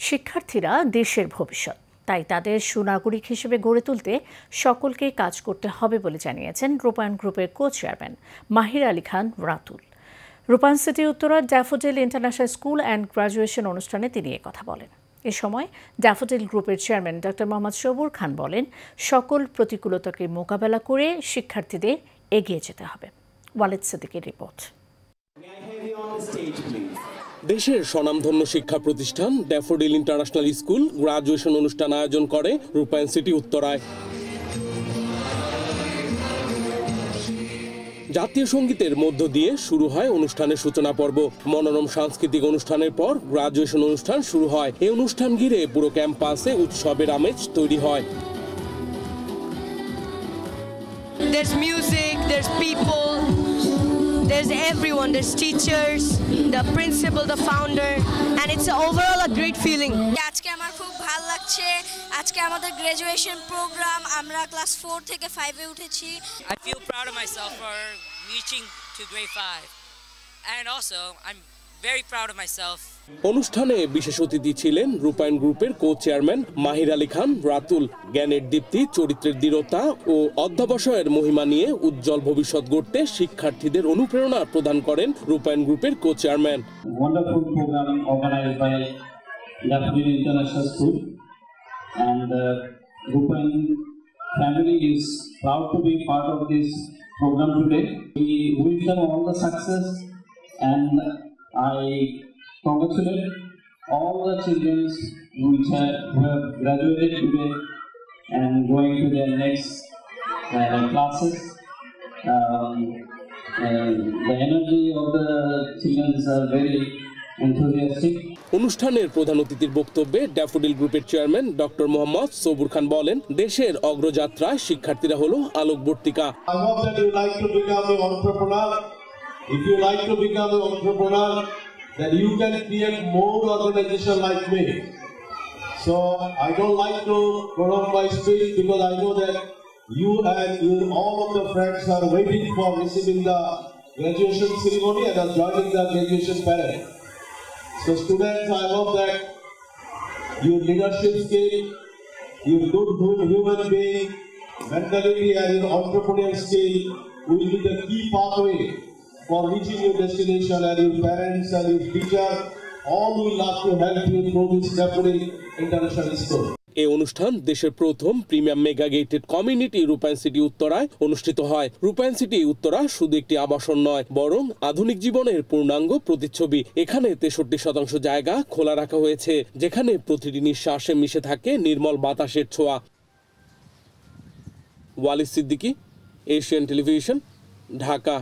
শিক্ষার্থীরা দেশের ভবিষ্যৎ, তাই তাদের সুনাগরিক হিসেবে গড়ে তুলতে সকলকে কাজ করতে হবে বলে জানিয়েছেন রূপায়ণ গ্রুপের কো চেয়ারম্যান মাহির আলী খান রাতুল। রূপায়ণ সিটি উত্তরার daffodil international school and graduation অনুষ্ঠানে তিনি কথা বলেন। এ সময় ড্যাফোডিল গ্রুপের চেয়ারম্যান ডক্টর মোহাম্মদ সবুর খান বলেন, সকল প্রতিকূলতাকে মোকাবেলা করে শিক্ষার্থীদের এগিয়ে যেতে হবে। ওয়ালিদ সিদ্দিকীর রিপোর্ট। দেশের স্বনামধন্য শিক্ষা প্রতিষ্ঠান ড্যাফোডিল ইন্টারন্যাশনাল স্কুল গ্রাজুয়েশন অনুষ্ঠান আয়োজন করে রূপায়ণ সিটি উত্তরায়। জাতীয় সঙ্গীতের মধ্য দিয়ে শুরু হয় অনুষ্ঠানের সূচনা পর্ব। মনোরম সাংস্কৃতিক অনুষ্ঠানের পর গ্রাজুয়েশন অনুষ্ঠান শুরু হয়। এই অনুষ্ঠান ঘিরে পুরো ক্যাম্পাসে উৎসবের আমেজ তৈরি হয়। There's music, there's people, there's everyone, there's teachers, the principal, the founder, and it's overall a great feeling. আজকে আমার খুব ভালো লাগছে। আজকে আমাদের গ্র্যাজুয়েশন প্রোগ্রাম, আমরা ক্লাস 4 থেকে 5 এ উঠেছি। I feel proud of myself for reaching to grade 5, and also I'm very proud of myself. অনুষ্ঠানে বিশেষ অতিথি ছিলেন রূপায়ণ গ্রুপের কো চেয়ারম্যান মাহির আলী খান রাতুল। জ্ঞানের দীপ্তি, চরিত্রের দৃঢ়তা ও অধ্যবসায়ের মহিমা নিয়ে উজ্জ্বল ভবিষ্যৎ গড়তে শিক্ষার্থীদের অনুপ্রেরণা প্রদান করেন রূপায়ণ গ্রুপের co chairman. Wonderful program organized by Daffodil International School, and Roopayan family is proud to be part of this program today. We wish them all the success, and I congratulate all the children who have graduated today and going to their next classes. The energy of the children are very enthusiastic. অনুষ্ঠানের প্রধান অতিথির বক্তব্যে daffodil গ্রুপের chairman doctor Mohammad Sabur Khan বলেন, দেশের অগ্রযাত্রায় শিক্ষার্থীরা হলো আলোকবর্তিকা। I hope that you like to become an entrepreneur. If you like to become an entrepreneur, then you can create more organization like me. So I don't like to prolong my speech because I know that you and all of the friends are waiting for receiving the graduation ceremony and are joining the graduation parade. So students, I hope that your leadership skill, your good human being, mentality and your entrepreneurial skill will be the key pathway for reaching your destination, and your parents and your teacher all will love to help you through this Daffodil International School. এই অনুষ্ঠান দেশের প্রথম premium mega gated community রূপায়ণ city উত্তরায় অনুষ্ঠিত হয়। রূপায়ণ city Uttara শুধু একটি আবাসন নয়, বরং আধুনিক জীবনের পূর্ণাঙ্গ প্রতিচ্ছবি। এখানে 63% জায়গা খোলা রাখা হয়েছে, যেখানে প্রতিটি নিঃশ্বাসে মিশে থাকে নির্মল বাতাসের ছোঁয়া। Walid Siddiqui, Asian television, Dhaka.